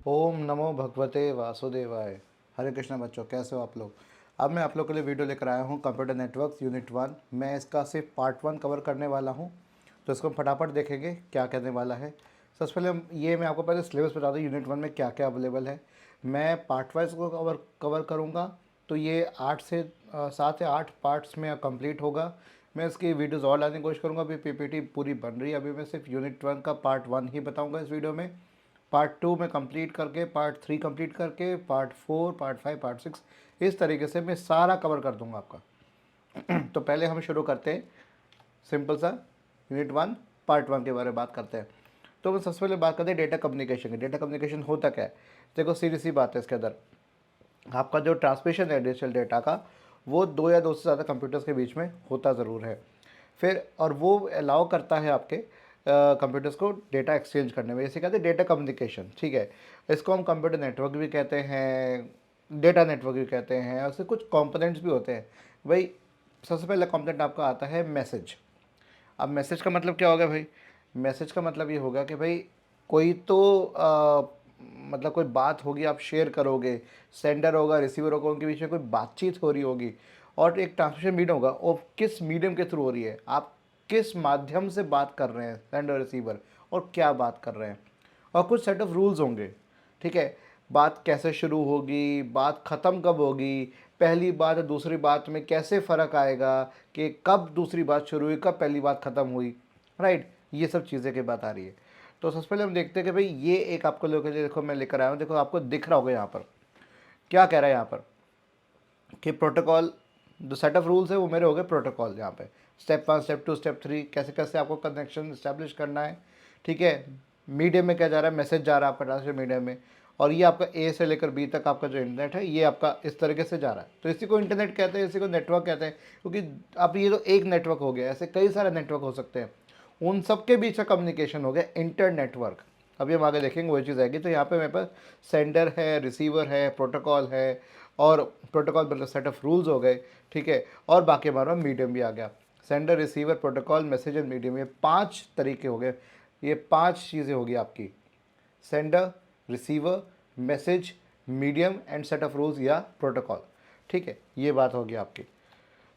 ओम नमो भगवते वासुदेवाय। हरे कृष्णा बच्चों, कैसे हो आप लोग। अब मैं आप लोग के लिए वीडियो लेकर आया हूँ कंप्यूटर नेटवर्क यूनिट 1। मैं इसका सिर्फ पार्ट 1 कवर करने वाला हूँ, तो इसको हम फटाफट देखेंगे क्या कहने वाला है। सबसे पहले मैं आपको पहले सिलेबस बता दूँ यूनिट 1 में क्या क्या अवेलेबल है। मैं पार्ट वाइज को कवर करूँगा, तो ये 7 या 8 पार्ट्स में कंप्लीट होगा। मैं इसकी वीडियोज़ और लाने की कोशिश करूँगा। अभी पीपीटी पूरी बन रही है, अभी मैं सिर्फ यूनिट 1 का पार्ट 1 ही बताऊँगा इस वीडियो में। पार्ट 2 में कंप्लीट करके, पार्ट 3 कंप्लीट करके, पार्ट 4, पार्ट 5, पार्ट 6, इस तरीके से मैं सारा कवर कर दूंगा आपका। तो पहले हम शुरू करते हैं सिंपल सा यूनिट 1 पार्ट 1 के बारे में बात करते हैं। तो हम सबसे पहले बात करते हैं डेटा कम्युनिकेशन की। डेटा कम्युनिकेशन होता क्या है, देखो सीधी सी बात है। इसके अंदर आपका जो ट्रांसमिशन है डिजिटल डेटा का, वो दो या दो से ज़्यादा कंप्यूटर्स के बीच में होता ज़रूर है। फिर और वो अलाउ करता है आपके कंप्यूटर्स को डेटा एक्सचेंज करने में। इसे कहते हैं डेटा कम्युनिकेशन, ठीक है। इसको हम कंप्यूटर नेटवर्क भी कहते हैं, डेटा नेटवर्क भी कहते हैं, और उससे कुछ कंपोनेंट्स भी होते हैं। भाई सबसे पहला कंपोनेंट आपका आता है मैसेज। अब मैसेज का मतलब क्या होगा भाई, मैसेज का मतलब ये होगा कि भाई कोई तो मतलब कोई बात होगी, आप शेयर करोगे, सेंडर होगा, रिसीवर होगा, उनके बीच में कोई बातचीत हो रही होगी, और एक ट्रांसमिशन मीडियम होगा। और किस मीडियम के थ्रू हो रही है, आप किस माध्यम से बात कर रहे हैं, सेंडर रिसीवर, और क्या बात कर रहे हैं, और कुछ सेट ऑफ रूल्स होंगे, ठीक है। बात कैसे शुरू होगी, बात ख़त्म कब होगी, पहली बात और दूसरी बात में कैसे फ़र्क आएगा, कि कब दूसरी बात शुरू हुई, कब पहली बात ख़त्म हुई, राइट। ये सब चीज़ें की बात आ रही है। तो सबसे पहले हम देखते हैं कि भाई ये एक आपको लोगों के लिए, देखो मैं लेकर आया हूँ, देखो आपको दिख रहा होगा यहाँ पर क्या कह रहा है यहाँ पर, कि प्रोटोकॉल, जो सेट ऑफ रूल्स है वो मेरे हो गए प्रोटोकॉल। यहाँ पे स्टेप 1, स्टेप 2, स्टेप 3, कैसे कैसे आपको कनेक्शन इस्टेब्लिश करना है, ठीक है। मीडियम में क्या जा रहा है, मैसेज जा रहा है आपका ट्रांसमिशन मीडियम में, और ये आपका ए से लेकर बी तक आपका जो इंटरनेट है ये आपका इस तरीके से जा रहा है। तो इसी को इंटरनेट कहते हैं, इसी को नेटवर्क कहते हैं, क्योंकि अब ये तो एक नेटवर्क हो गया, ऐसे कई सारे नेटवर्क हो सकते हैं, उन सब के बीच का कम्युनिकेशन हो गया इंटर नेटवर्क। अभी हम आगे देखेंगे वही चीज़ आएगी। तो यहाँ पे मेरे पास सेंडर है, रिसीवर है, प्रोटोकॉल है, और प्रोटोकॉल मतलब सेट ऑफ रूल्स हो गए, ठीक है। और बाकी हमारा मीडियम भी आ गया, sender, receiver, protocol, message and medium, ये 5 तरीके हो गए, ये 5 चीज़ें होगी आपकी, sender, receiver, message, medium and set of rules या प्रोटोकॉल, ठीक है। ये बात होगी आपकी।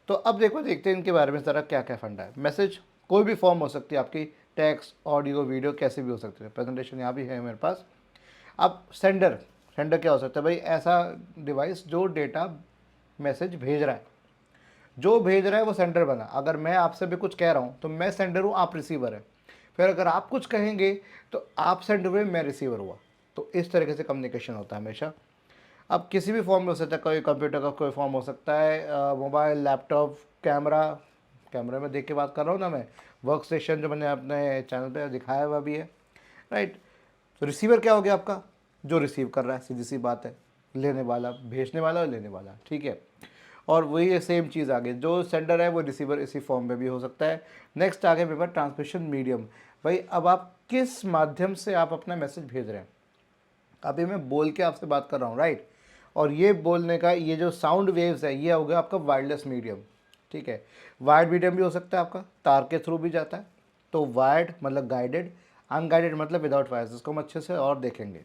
तो अब देखते हैं इनके बारे में ज़रा क्या क्या फंडा है। मैसेज कोई भी फॉर्म हो सकती है आपकी, टेक्स्ट, ऑडियो, वीडियो, कैसे भी हो सकते हैं। प्रेजेंटेशन यहाँ भी है मेरे पास। अब सेंडर, सेंडर क्या हो सकता है भाई, ऐसा डिवाइस जो डेटा मैसेज भेज रहा है, जो भेज रहा है वो सेंडर बना। अगर मैं आपसे भी कुछ कह रहा हूँ तो मैं सेंडर हूँ, आप रिसीवर है। फिर अगर आप कुछ कहेंगे तो आप सेंडर हुए, मैं रिसीवर हुआ। तो इस तरीके से कम्युनिकेशन होता है हमेशा। अब किसी भी फॉर्म में हो सकता है, कोई कंप्यूटर का कोई फॉर्म हो सकता है, मोबाइल, लैपटॉप, कैमरा, कैमरे में देख के बात कर रहा हूँ ना मैं, वर्क स्टेशन जो मैंने अपने चैनल पे दिखाया हुआ भी है, राइट। तो रिसीवर क्या हो गया आपका, जो रिसीव कर रहा है, सीधी सी बात है, लेने वाला, भेजने वाला और लेने वाला, ठीक है। और वही सेम चीज़ आगे, जो सेंडर है वो रिसीवर इसी फॉर्म में भी हो सकता है। नेक्स्ट आगे मेरे पास ट्रांसमिशन मीडियम। भाई अब आप किस माध्यम से आप अपना मैसेज भेज रहे हैं। अभी मैं बोल के आपसे बात कर रहा हूँ, राइट। और ये बोलने का ये जो साउंड वेव्स है, ये हो गया आपका वायरलेस मीडियम, ठीक है। वायर्ड मीडियम भी हो सकता है आपका, तार के थ्रू भी जाता है। तो वायर्ड मतलब गाइडेड, अनगाइडेड मतलब विदाउट वायर्स, इसको हम अच्छे से और देखेंगे।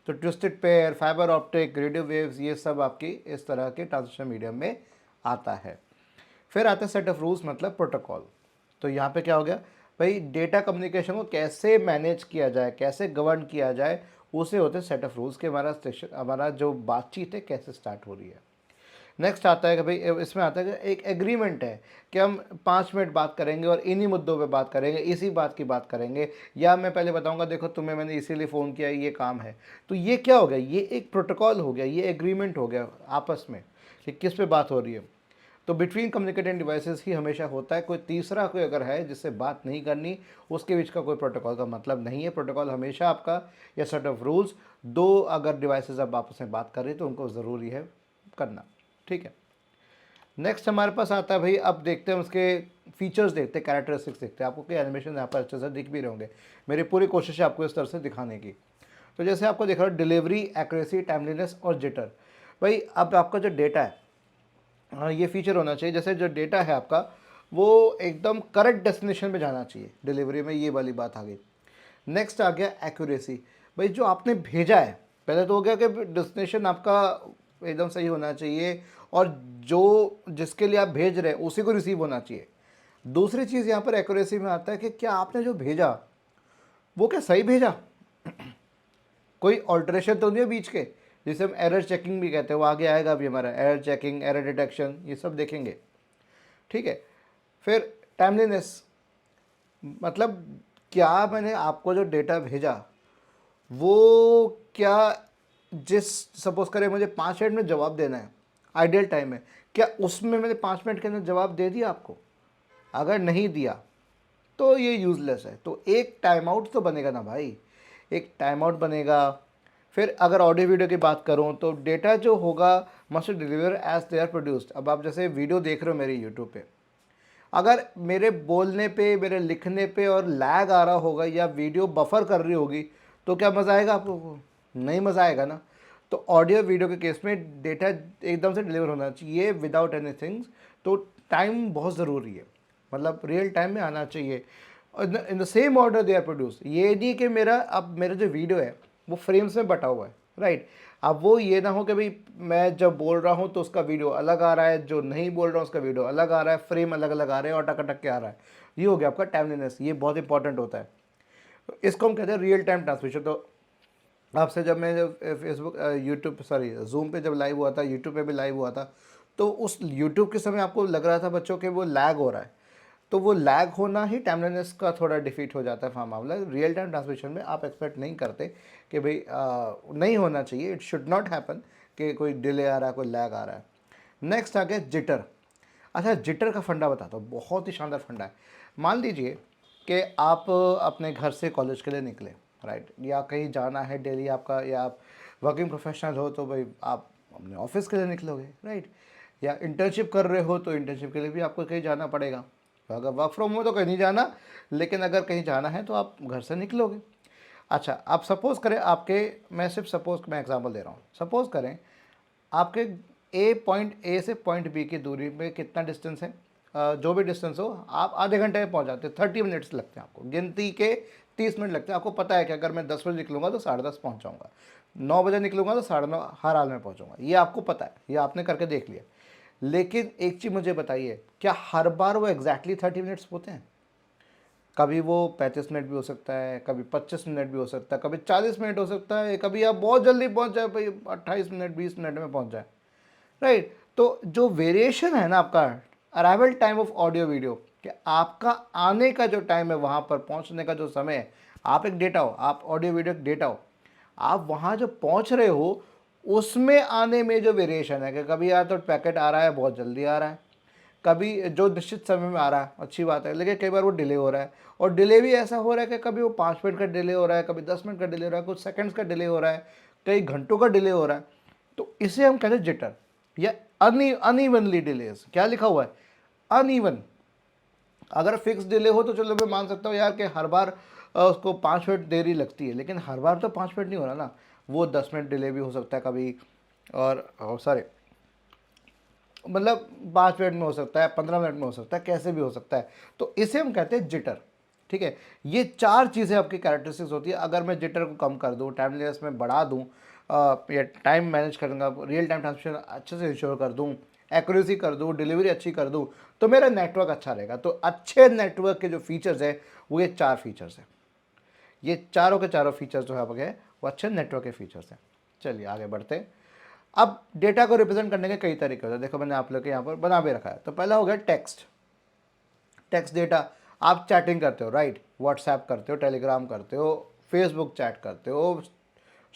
तो twisted pair, fibre optic, radio waves, ये सब आपकी इस तरह के ट्रांसमिशन मीडियम में आता है। फिर आता है सेट ऑफ रूल्स मतलब प्रोटोकॉल। तो यहाँ पे क्या हो गया भाई, डेटा कम्युनिकेशन को कैसे मैनेज किया जाए, कैसे गवर्न किया जाए, उसे होते हैं सेट ऑफ रूल्स के। हमारा सेशन, हमारा जो बातचीत है कैसे स्टार्ट हो रही है। नेक्स्ट आता है कि भाई इसमें आता है कि एक एग्रीमेंट है कि हम 5 मिनट बात करेंगे और इन्हीं मुद्दों पे बात करेंगे, इसी बात की बात करेंगे। या मैं पहले बताऊंगा, देखो तुम्हें मैंने इसीलिए फ़ोन किया, ये काम है। तो ये क्या हो गया, ये एक प्रोटोकॉल हो गया, ये एग्रीमेंट हो गया आपस में कि किस पे बात हो रही है। तो बिटवीन कम्युनिकेटिंग डिवाइसेस ही हमेशा होता है, कोई तीसरा कोई अगर है जिससे बात नहीं करनी, उसके बीच का कोई प्रोटोकॉल का मतलब नहीं है। प्रोटोकॉल हमेशा आपका या सेट ऑफ रूल्स, दो अगर डिवाइसेस अब आपस में बात कर रही है तो उनको ज़रूरी है करना, ठीक है। नेक्स्ट हमारे पास आता है भाई, अब देखते हैं उसके फीचर्स, देखते हैं कैरेक्टरिस्टिक्स, देखते हैं। आपको क्या एनिमेशन यहाँ पर अच्छे से दिख भी रहे होंगे। मेरी पूरी कोशिश है आपको इस तरह से दिखाने की। तो जैसे आपको दिख रहा है डिलीवरी, एक्यूरेसी, टाइमलीनेस और जिटर। भाई अब आपका जो डेटा है, हाँ ये फीचर होना चाहिए, जैसे जो डेटा है आपका वो एकदम करेक्ट डेस्टिनेशन पे जाना चाहिए। डिलीवरी में ये वाली बात आ गई। नेक्स्ट आ गया एक्यूरेसी। भाई जो आपने भेजा है पहले तो हो गया कि डेस्टिनेशन आपका एकदम सही होना चाहिए और जो जिसके लिए आप भेज रहे हैं उसी को रिसीव होना चाहिए। दूसरी चीज़ यहाँ पर एक्यूरेसी में आता है कि क्या आपने जो भेजा वो क्या सही भेजा, कोई ऑल्ट्रेशन तो नहीं है बीच के, जिसे हम एरर चेकिंग भी कहते हैं, वो आगे आएगा अभी हमारा एरर चेकिंग, एरर डिटेक्शन, ये सब देखेंगे। ठीक है। फिर टाइमलीनेस, मतलब क्या मैंने आपको जो डेटा भेजा वो क्या, जिस सपोज करें मुझे 5 मिनट में जवाब देना है आइडियल टाइम है, क्या उसमें मैंने 5 मिनट के अंदर जवाब दे दिया आपको? अगर नहीं दिया तो ये यूज़लेस है। तो एक टाइम आउट तो बनेगा ना भाई, एक टाइम आउट बनेगा। फिर अगर ऑडियो वीडियो की बात करूँ तो डेटा जो होगा must deliver as they are produced. अब आप जैसे वीडियो देख रहे हो मेरी यूट्यूब पे, अगर मेरे बोलने पे, मेरे लिखने पे और लैग आ रहा होगा या वीडियो बफर कर रही होगी तो क्या मज़ा आएगा आप लोगों को? नहीं मज़ा आएगा ना। तो ऑडियो वीडियो के केस में डेटा एकदम से डिलीवर होना चाहिए विदाउट एनीथिंग। तो टाइम बहुत ज़रूरी है, मतलब रियल टाइम में आना चाहिए। In the same order they are produce. ये नहीं कि मेरा जो वीडियो है वो फ्रेम्स में बटा हुआ है, राइट। अब वो ये ना हो कि भाई मैं जब बोल रहा हूँ तो उसका वीडियो अलग आ रहा है, जो नहीं बोल रहा हूँ उसका वीडियो अलग आ रहा है, फ्रेम अलग अलग आ रहे हैं और अटक अटक के आ रहा है। ये हो गया आपका टाइमलीनेस, ये बहुत इंपॉर्टेंट होता है। तो इसको हम कहते हैं रियल टाइम ट्रांसमिशन। तो आपसे जब मैं फेसबुक, यूट्यूब, सॉरी जूम पे जब लाइव हुआ था, यूट्यूब पे भी लाइव हुआ था, तो उस यूट्यूब के समय आपको लग रहा था बच्चों के वो लैग हो रहा है, तो वो लैग होना ही टाइमलीनेस का थोड़ा डिफीट हो जाता है मामला। रियल टाइम ट्रांसमिशन में आप एक्सपेक्ट नहीं करते कि भाई नहीं होना चाहिए, इट शुड नॉट हैपन कि कोई डिले आ रहा है, कोई लैग आ रहा है। नेक्स्ट आ गया जिटर। अच्छा, जिटर का फंडा बताता हूँ, बहुत ही शानदार फंडा है। मान लीजिए कि आप अपने घर से कॉलेज के लिए निकले, राइट, या कहीं जाना है डेली आपका, या आप वर्किंग प्रोफेशनल हो तो भाई आप अपने ऑफिस के लिए निकलोगे, राइट, या इंटर्नशिप कर रहे हो तो इंटर्नशिप के लिए भी आपको कहीं जाना पड़ेगा। तो अगर वर्क फ्रॉम होम तो कहीं नहीं जाना, लेकिन अगर कहीं जाना है तो आप घर से निकलोगे। अच्छा, आप सपोज़ करें आपके, मैं सिर्फ सपोज़ मैं एग्जांपल दे रहा हूँ, सपोज़ करें आपके पॉइंट ए से पॉइंट बी की दूरी में कितना डिस्टेंस है, जो भी डिस्टेंस हो, आप आधे घंटे में पहुंच जाते हैं, 30 मिनट्स लगते हैं आपको, गिनती के 30 मिनट लगते हैं। आपको पता है कि अगर मैं 10 बजे निकलूंगा तो 10:30 पहुंच जाऊंगा, 9 बजे निकलूंगा तो 9:30 हर हाल में पहुंचूंगा, ये आपको पता है, ये आपने करके देख लिया। लेकिन एक चीज़ मुझे बताइए, क्या हर बार वो एग्जैक्टली 30 मिनट्स होते हैं? कभी वो 35 मिनट भी हो सकता है, कभी 25 मिनट भी हो सकता है, कभी 40 मिनट हो सकता है, कभी आप बहुत जल्दी पहुंच जाए भाई, 28 मिनट 20 मिनट में पहुंच जाए, राइट। तो जो वेरिएशन है ना आपका arrival time of audio video, कि आपका आने का जो टाइम है, वहाँ पर पहुँचने का जो समय है, आप एक डेटा हो, आप ऑडियो वीडियो एक डेटा हो, आप वहाँ जो पहुँच रहे हो उसमें आने में जो वेरिएशन है, कि कभी या तो पैकेट आ रहा है बहुत जल्दी आ रहा है, कभी जो निश्चित समय में आ रहा है, अच्छी बात है, लेकिन कई बार वो डिले हो रहा है, और डिले भी ऐसा हो रहा है कि कभी वो 5 मिनट का डिले हो रहा है, कभी 10 मिनट का डिले हो रहा है, कुछ सेकंड्स का डिले हो रहा है, कई घंटों का डिले हो रहा है। तो इसे हम कहते हैं जिटर या अनइवनली डिलेज। क्या लिखा हुआ है? अनइवन। अगर फिक्स डिले हो तो चलो मैं मान सकता हूँ यार कि हर बार उसको 5 मिनट देरी लगती है, लेकिन हर बार तो 5 मिनट नहीं हो रहा ना, वो 10 मिनट डिले भी हो सकता है कभी, और सॉरी, मतलब 5 मिनट में हो सकता है, 15 मिनट में हो सकता है, कैसे भी हो सकता है। तो इसे हम कहते हैं जिटर। ठीक है, ये 4 चीज़ें आपकी कैरेक्टरिस्टिक्स होती है। अगर मैं जिटर को कम कर दूँ, टाइमलीनेस में बढ़ा दूँ, या टाइम मैनेज करूँगा, रियल टाइम ट्रांसमिशन अच्छे से इंश्योर कर दूँ, एक्यूरेसी कर दूँ, डिलीवरी अच्छी कर दूँ, तो मेरा नेटवर्क अच्छा रहेगा। तो अच्छे नेटवर्क के जो फीचर्स है वो ये 4 फीचर्स हैं। ये चारों के चारों फीचर्स जो है आपके वो अच्छे नेटवर्क के फीचर्स हैं। चलिए आगे बढ़ते हैं। अब डेटा को रिप्रेजेंट करने के कई तरीके होते हैं, देखो मैंने आप लोग के यहाँ पर बना भी रखा है। तो पहला हो गया टेक्स्ट। टेक्स्ट डेटा, आप चैटिंग करते हो, राइट, व्हाट्सएप करते हो, टेलीग्राम करते हो, फेसबुक चैट करते हो,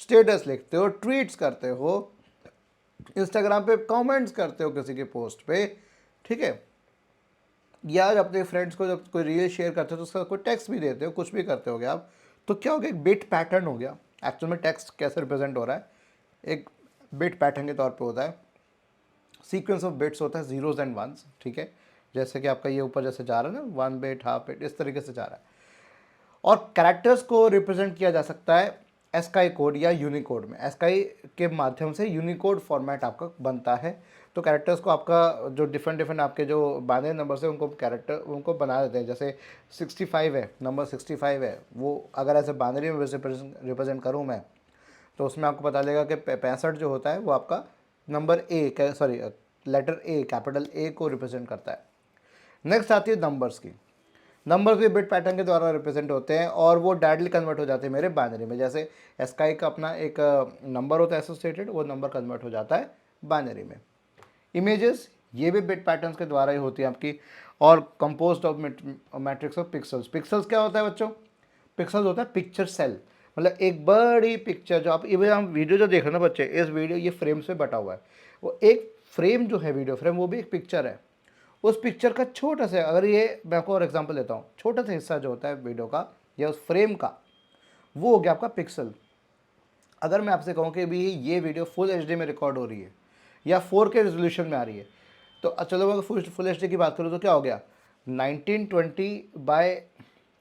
स्टेटस लिखते हो, ट्वीट्स करते हो, इंस्टाग्राम पे कमेंट्स करते हो किसी के पोस्ट पे, ठीक है, या अपने फ्रेंड्स को जब कोई रील शेयर करते हो तो उसका कोई टेक्स्ट भी देते हो, कुछ भी करते होगे आप। तो क्या हो गया, एक बिट पैटर्न हो गया। एक्चुअल में टेक्स्ट कैसे रिप्रेजेंट हो रहा है, एक बिट पैटर्न के तौर पे होता है, सीक्वेंस ऑफ बिट्स होता है, जीरोज एंड वंस, ठीक है, जैसे कि आपका ये ऊपर जैसे जा रहा है ना, 1 बिट, हाफ बिट, इस तरीके से जा रहा है। और कैरेक्टर्स को रिप्रेजेंट किया जा सकता है एस्काई कोड या यूनिकोड में। एस्काई के माध्यम से यूनिकोड फॉर्मेट आपका बनता है। तो कैरेक्टर्स को आपका जो डिफरेंट डिफरेंट आपके जो बाइनरी नंबर्स है उनको कैरेक्टर उनको बना देते हैं। जैसे 65 है, नंबर 65 है, वो अगर ऐसे बाइनरी में रिप्रेजेंट करूँ मैं तो उसमें आपको पता लगेगा कि 65 जो होता है वो आपका number A, sorry letter A, capital A को रिप्रेजेंट करता है। नेक्स्ट आती है नंबर्स की। नंबर्स भी बिट पैटर्न के द्वारा रिप्रेजेंट होते हैं और वो डायरेक्टली कन्वर्ट हो जाते हैं मेरे बाइनरी में। जैसे एस्काई का अपना एक नंबर होता है एसोसिएटेड, वो नंबर कन्वर्ट हो जाता है बाइनरी में। इमेजेस ये भी बिट पैटर्न्स के द्वारा ही होती है आपकी, और composed of matrix of pixels. Pixels क्या होता है बच्चों? पिक्सल्स होता है पिक्चर सेल, मतलब एक बड़ी पिक्चर जो आप इवन हम वीडियो जो देख रहे हैं ना बच्चे, इस वीडियो ये फ्रेम से बटा हुआ है, वो एक फ्रेम जो है वीडियो फ्रेम वो भी एक पिक्चर है। उस पिक्चर का छोटा सा, अगर ये मैं आपको और एग्जांपल देता हूँ, छोटा सा हिस्सा जो होता है वीडियो का या उस फ्रेम का, वो हो गया आपका पिक्सल। अगर मैं आपसे कहूँ कि भी ये वीडियो फुल एचडी में रिकॉर्ड हो रही है या 4K रेजोल्यूशन में आ रही है, तो चलो अगर फुल एचडी की बात करूँ तो क्या हो गया, 1920 बाय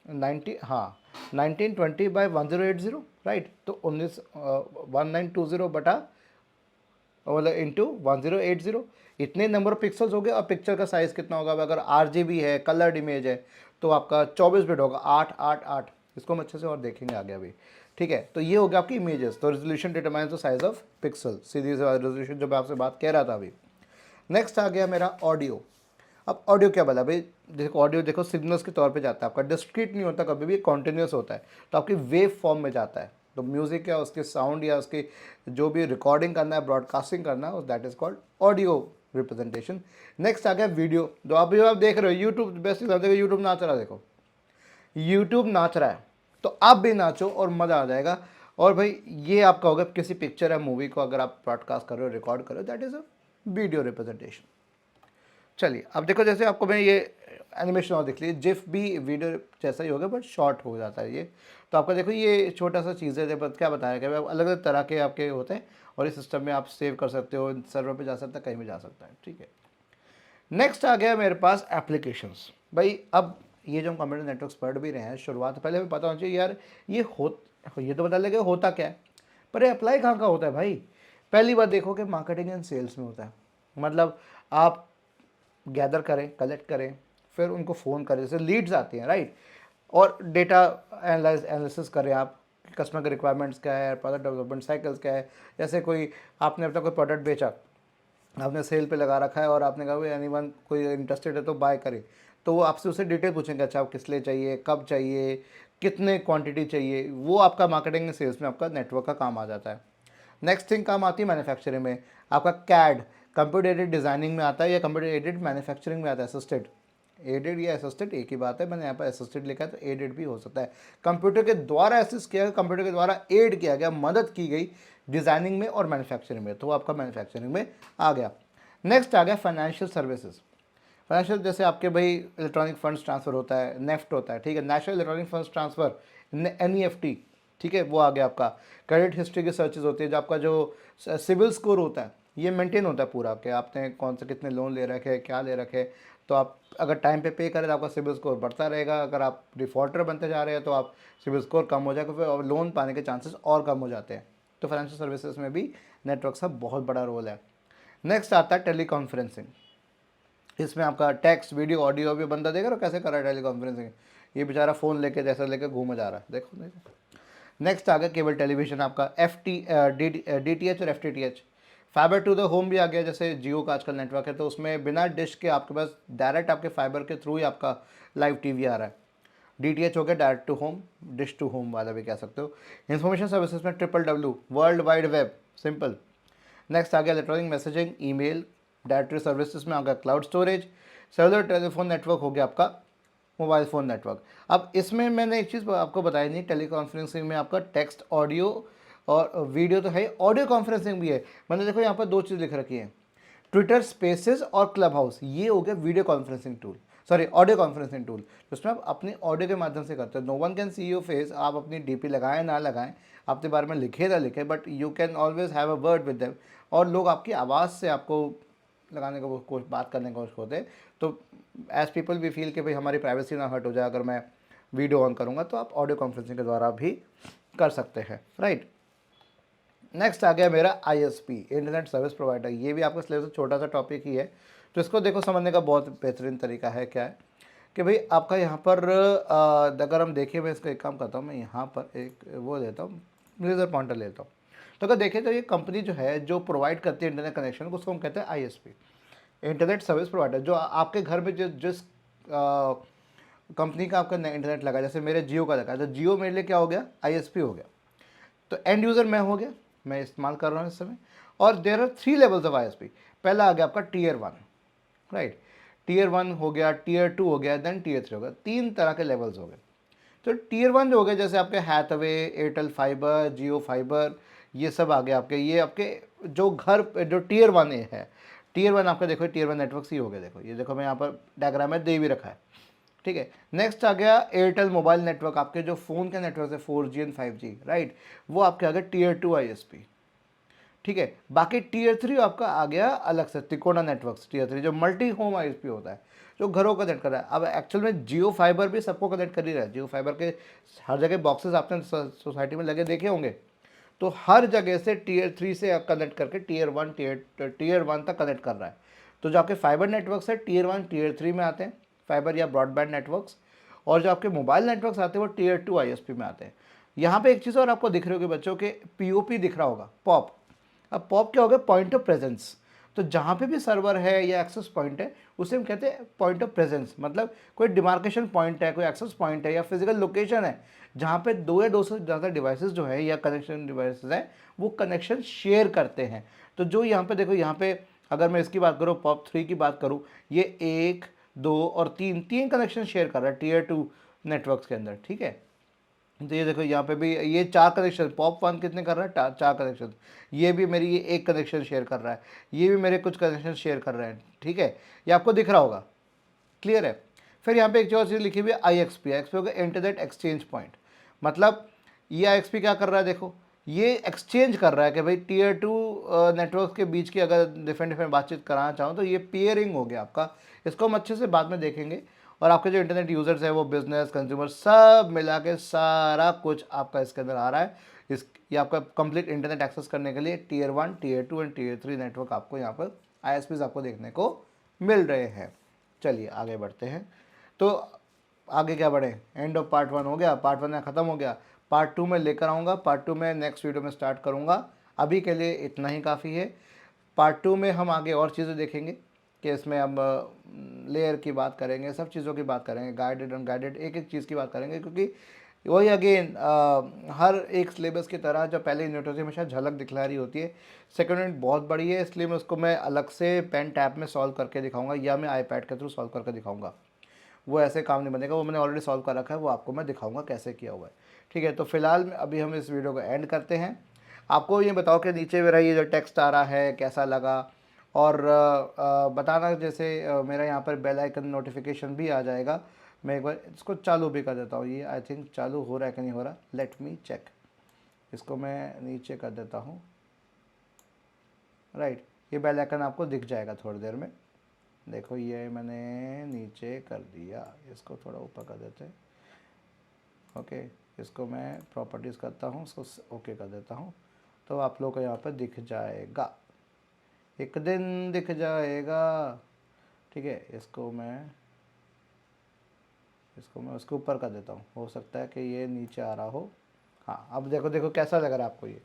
90, हाँ 1920 बाय 1080, राइट। तो 1920 बटा मतलब इंटू 1080, इतने नंबर ऑफ पिक्सल्स हो गए। और पिक्चर का साइज़ कितना होगा, अगर RGB है, कलर्ड इमेज है, तो आपका 24 बिट होगा, 888। इसको हम अच्छे से और देखेंगे आगे अभी, ठीक है। तो ये हो गया आपकी इमेजेस। तो resolution determines the size of pixel, सीधी सी रेजोल्यूशन जो मैं आपसे बात कह रहा था अभी। नेक्स्ट आ गया मेरा ऑडियो। अब ऑडियो क्या बोला भाई, देखो ऑडियो देखो सिग्नल्स के तौर पे जाता है आपका, डिस्क्रीट नहीं होता कभी भी, कॉन्टिन्यूस होता है, तो आपकी वेव फॉर्म में जाता है। तो म्यूज़िक या उसके साउंड या उसकी जो भी रिकॉर्डिंग करना है, ब्रॉडकास्टिंग करना है, that is called audio representation. Next आ गया वीडियो। जो आप देख रहे हो यूट्यूब, बेस्ट देखो यूट्यूब नाच रहा है, देखो यूट्यूब नाच रहा है, तो आप भी नाचो और मज़ा आ जाएगा। और भाई ये आपका होगा किसी पिक्चर या मूवी को अगर आप ब्रॉडकास्ट कर रहे हो, रिकॉर्ड कर रहे हो, that is a video representation. चलिए अब देखो, जैसे आपको मैं ये एनिमेशन और दिख लीजिए, जिफ भी वीडियो जैसा ही होगा बट शॉर्ट हो जाता है ये। तो आपका देखो ये छोटा सा चीज़ है, जब क्या बताया कि अलग अलग तरह के आपके होते हैं और इस सिस्टम में आप सेव कर सकते हो, सर्वर पे जा सकता है, कहीं भी जा सकता है, ठीक है। नेक्स्ट आ गया मेरे पास एप्लीकेशंस। भाई अब ये जो हम कंप्यूटर नेटवर्क्स पढ़ भी रहे हैं, शुरुआत पहले हमें पता होना चाहिए यार ये तो बता लगे होता क्या है, पर ये अप्लाई कहाँ का होता है भाई। पहली बात देखो कि मार्केटिंग एंड सेल्स में होता है, मतलब आप गैदर करें, कलेक्ट करें, फिर उनको फ़ोन करें, जैसे लीड्स आती हैं, राइट। और डेटा एनालिसिस करें आप, कस्टमर के रिक्वायरमेंट्स क्या है, प्रोडक्ट डेवलपमेंट साइकिल्स क्या है। जैसे कोई आपने अपना कोई प्रोडक्ट बेचा, आपने सेल पे लगा रखा है और आपने कहा भाई एनीवन कोई इंटरेस्टेड है तो बाय करे, तो वो आपसे उसे डिटेल पूछेंगे, अच्छा आप किस लिए चाहिए, कब चाहिए, कितने क्वांटिटी चाहिए। वो आपका मार्केटिंग सेल्स में आपका नेटवर्क का काम आ जाता है। नेक्स्ट थिंग काम आती है मैन्युफैक्चरिंग में, आपका कैड, कंप्यूटर एडेड डिज़ाइनिंग में आता है या कंप्यूटर एडेड मैन्युफैक्चरिंग में आता है। असिस्टेड, एडेड या असिस्टेड एक ही बात है, मैंने यहाँ पर असिस्टेड लिखा है तो एडेड भी हो सकता है। कंप्यूटर के द्वारा असिस्ट किया गया, कंप्यूटर के द्वारा एड किया गया, मदद की गई डिज़ाइनिंग में और मैन्युफैक्चरिंग में, तो वो आपका मैन्युफैक्चरिंग में आ गया। नेक्स्ट आ गया फाइनेंशियल सर्विसेज। फाइनेंशियल जैसे आपके भाई इलेक्ट्रॉनिक फंड्स ट्रांसफ़र होता है, नेफ्ट होता है, ठीक है, national electronic funds transfer, NEFT, ठीक है, वो आ गया आपका। क्रेडिट हिस्ट्री की सर्चेज होती है, जो आपका जो सिविल स्कोर होता है ये मेंटेन होता है पूरा, कि आपने कौन से कितने लोन ले रखे, क्या ले रखे, तो आप अगर टाइम पे करें तो आपका सिविल स्कोर बढ़ता रहेगा, अगर आप डिफ़ॉल्टर बनते जा रहे हैं तो आप सिविल स्कोर कम हो जाएगा, फिर लोन पाने के चांसेस और कम हो जाते हैं। तो फाइनेंशियल सर्विसेज में भी नेटवर्क का बहुत बड़ा रोल है। नेक्स्ट आता है टेली कॉन्फ्रेंसिंग। इसमें आपका टेक्स्ट, वीडियो, ऑडियो भी बंदा देख रहा हो कैसे कर रहा है टेली कॉन्फ्रेंसिंग, ये बेचारा फ़ोन लेके जैसा लेके घूम जा रहा है, देखो देखो। नेक्स्ट आ गया केबल टेलीविजन आपका, DTH और FTTH। Fibre to the home भी आ गया, जैसे जियो का आजकल नेटवर्क है, तो उसमें बिना डिश के आपके पास डायरेक्ट आपके फाइबर के थ्रू ही आपका लाइव टीवी आ रहा है। DTH हो गया direct to home, dish to home वाला भी कह सकते हो। इंफॉर्मेशन सर्विसेज में WWW, world wide web, simple. Next आ गया electronic messaging, email, directory services में आ गया cloud storage. Cellular telephone network हो गया आपका मोबाइल फ़ोन नेटवर्क। अब इसमें मैंने एक चीज़ आपको बताई नहीं, टेली कॉन्फ्रेंसिंग में आपका टेक्स्ट, ऑडियो और वीडियो तो है, ऑडियो कॉन्फ्रेंसिंग भी है। मैंने देखो यहाँ पर दो चीज़ लिख रखी है, ट्विटर स्पेसेस और क्लब हाउस, ये हो गया video conferencing tool, sorry audio conferencing tool, जिसमें आप अपने ऑडियो के माध्यम से करते हो। No one can see your face, आप अपनी DP लगाएं ना लगाएं, आपके बारे में लिखे ना लिखे, but you can always have a word with them, और लोग आपकी आवाज़ से आपको लगाने का कोशिश, बात करने की कोशिश होते हैं। तो एज पीपल वी फील कि भाई हमारी प्राइवेसी ना हर्ट हो जाए अगर मैं वीडियो ऑन करूँगा, तो आप ऑडियो कॉन्फ्रेंसिंग के द्वारा भी कर सकते हैं, राइट। नेक्स्ट आ गया मेरा ISP, इंटरनेट सर्विस प्रोवाइडर। ये भी आपका सिलेबस छोटा सा टॉपिक ही है, तो इसको देखो समझने का बहुत बेहतरीन तरीका है क्या है कि भाई आपका यहाँ पर अगर हम देखें, मैं इसका एक काम करता हूँ, मैं यहाँ पर एक वो लेता हूँ, लेज़र पॉइंटर लेता हूँ। तो अगर देखें तो ये कंपनी जो है जो प्रोवाइड करती है इंटरनेट कनेक्शन को, उसको हम कहते हैं ISP, इंटरनेट सर्विस प्रोवाइडर। जो आपके घर में जिस कंपनी का आपका इंटरनेट लगा, जैसे मेरे जियो का लगा, तो जियो मेरे लिए क्या हो गया, ISP हो गया। तो एंड यूज़र मैं हो गया, मैं इस्तेमाल कर रहा हूँ इस समय। और there are 3 levels of ISP। पहला आ गया आपका Tier 1, राइट, Tier 1 हो गया, Tier 2 हो गया, देन Tier 3 हो गया। 3 तरह के लेवल्स हो गए। तो Tier 1 जो हो गए, जैसे आपके हैथवे, एयरटेल फाइबर, जियो फाइबर, ये सब आ गए आपके। ये आपके जो घर जो Tier 1 है, Tier 1 आपका देखो, Tier 1 नेटवर्क ही हो गया। देखो ये देखो, मैं यहाँ पर डायग्राम में दे भी रखा है, ठीक है। नेक्स्ट आ गया एयरटेल मोबाइल नेटवर्क, आपके जो फ़ोन के नेटवर्क है 4G एंड 5G, राइट, वो आपके आ गए Tier 2 ISP, ठीक है। बाकी Tier 3 आपका आ गया अलग से, तिकोना नेटवर्क्स Tier 3, जो मल्टी होम ISP होता है, जो घरों को कनेक्ट कर रहा है। अब एक्चुअल में जियो फाइबर भी सबको कनेक्ट कर ही रहा है। जियो फाइबर के हर जगह बॉक्सेस आपने सोसाइटी में लगे देखे होंगे, तो हर जगह से Tier 3 से कनेक्ट करके Tier 1 तक कनेक्ट कर रहा है। तो जो आपके फाइबर नेटवर्क्स है Tier 1 Tier 3 में आते हैं, फाइबर या ब्रॉडबैंड नेटवर्क्स। और जो आपके मोबाइल नेटवर्क्स आते हैं वो Tier 2 ISP में आते हैं। यहाँ पे एक चीज़ और आपको दिख रही होगी बच्चों के, POP दिख रहा होगा, पॉप। अब पॉप क्या होगा, पॉइंट ऑफ प्रेजेंस। तो जहाँ पे भी सर्वर है या एक्सेस पॉइंट है, उसे हम कहते हैं पॉइंट ऑफ प्रेजेंस। मतलब कोई डिमार्केशन पॉइंट है, कोई एक्सेस पॉइंट है या फिजिकल लोकेशन है, जहाँ पे 2 या 2 से ज़्यादा डिवाइसेस जो है या कनेक्शन डिवाइसेस हैं, वो कनेक्शन शेयर करते हैं। तो जो यहाँ पे देखो, यहाँ पे अगर मैं इसकी बात करूँ, POP 3 की बात करूँ, ये 1, 2 और 3 कनेक्शन शेयर कर रहा है Tier 2 नेटवर्क्स के अंदर, ठीक है। तो ये देखो, यहाँ पे भी ये 4 कनेक्शन, POP 1 कितने कर रहा है, 4 कनेक्शन। ये भी मेरी ये 1 कनेक्शन शेयर कर रहा है, ये भी मेरे कुछ कनेक्शन शेयर कर रहे हैं, ठीक है। ये आपको दिख रहा होगा, क्लियर है। फिर यहाँ पे एक और चीज़ लिखी हुई है IXP हो गया, इंटरनेट एक्सचेंज पॉइंट। मतलब ये IXP क्या कर रहा है, देखो ये एक्सचेंज कर रहा है कि भाई Tier 2 नेटवर्क के बीच की अगर डिफरेंट बातचीत कराना चाहूँ तो ये पेयरिंग हो गया आपका। इसको हम अच्छे से बाद में देखेंगे। और आपके जो इंटरनेट यूज़र्स है, वो बिजनेस, कंज्यूमर, सब मिला के सारा कुछ आपका इसके अंदर आ रहा है। ये आपका कंप्लीट इंटरनेट एक्सेस करने के लिए Tier 1 Tier 2 and Tier 3 network आपको यहाँ पर ISPs आपको देखने को मिल रहे हैं। चलिए आगे बढ़ते हैं। तो आगे क्या बढ़े, एंड ऑफ पार्ट 1 हो गया, पार्ट 1 में ख़त्म हो गया। पार्ट 2 में लेकर आऊँगा, पार्ट 2 में नेक्स्ट वीडियो में स्टार्ट करूँगा। अभी के लिए इतना ही काफ़ी है। पार्ट 2 में हम आगे और चीज़ें देखेंगे कि इसमें हम लेयर की बात करेंगे, सब चीज़ों की बात करेंगे, गाइडेड अनगाइडेड, एक एक चीज़ की बात करेंगे। क्योंकि वही अगेन हर एक सिलेबस की तरह जो पहले यूनिट होती है हमेशा झलक दिखला रही होती है, सेकेंड यूनिट बहुत बड़ी है, इसलिए मैं उसको मैं अलग से पेन टैब में सॉल्व करके दिखाऊंगा या मैं iPad के थ्रू सॉल्व करके दिखाऊंगा। वो ऐसे काम नहीं बनेगा, वो मैंने ऑलरेडी सॉल्व कर रखा है, वो आपको मैं दिखाऊंगा कैसे किया हुआ है, ठीक है। तो फिलहाल अभी हम इस वीडियो को एंड करते हैं। आपको ये बताओ कि नीचे मेरा ये जो टेक्स्ट आ रहा है कैसा लगा, और बताना। जैसे मेरा यहाँ पर बेल आइकन नोटिफिकेशन भी आ जाएगा। मैं एक बार इसको चालू भी कर देता हूँ, ये आई थिंक चालू हो रहा है कि नहीं हो रहा, लेट मी चेक। इसको मैं नीचे कर देता हूँ, राइट। ये बेल आइकन आपको दिख जाएगा थोड़ी देर में। देखो ये मैंने नीचे कर दिया, इसको थोड़ा ऊपर कर देते हैं, ओके। इसको मैं प्रॉपर्टीज़ करता हूँ, इसको ओके कर देता हूँ, तो आप लोग को यहाँ पर दिख जाएगा, एक दिन दिख जाएगा, ठीक है। इसको मैं उसके ऊपर कर देता हूँ, हो सकता है कि ये नीचे आ रहा हो। हाँ, अब देखो देखो कैसा लग रहा है आपको, ये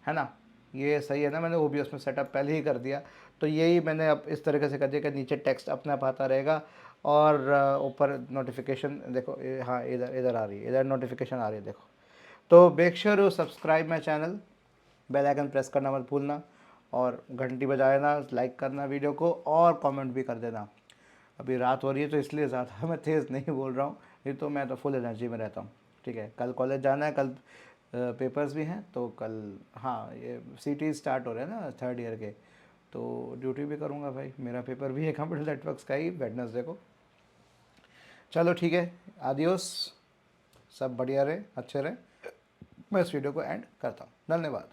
है ना, ये सही है ना। मैंने OBS में सेटअप पहले ही कर दिया, तो यही मैंने अब इस तरीके से कर दिया कि नीचे टेक्स्ट अपने आप आता रहेगा और ऊपर नोटिफिकेशन देखो हाँ इधर इधर आ रही है, इधर नोटिफिकेशन आ रही है, देखो। तो make sure you subscribe my channel, bell icon press करना मत भूलना, और घंटी बजाना, लाइक करना वीडियो को, और कमेंट भी कर देना। अभी रात हो रही है तो इसलिए ज़्यादा मैं तेज़ नहीं बोल रहा हूँ, नहीं तो मैं तो फुल एनर्जी में रहता हूँ, ठीक है। कल कॉलेज जाना है, कल पेपर्स भी हैं, तो कल हाँ ये CT स्टार्ट हो रहे हैं ना 3rd ईयर के, तो ड्यूटी भी करूँगा भाई, मेरा पेपर भी है कंप्यूटर नेटवर्क्स का ही वेडनेसडे को। चलो ठीक है, आदियोस, सब बढ़िया रहे, अच्छे रहे। मैं इस वीडियो को एंड करता हूँ, धन्यवाद।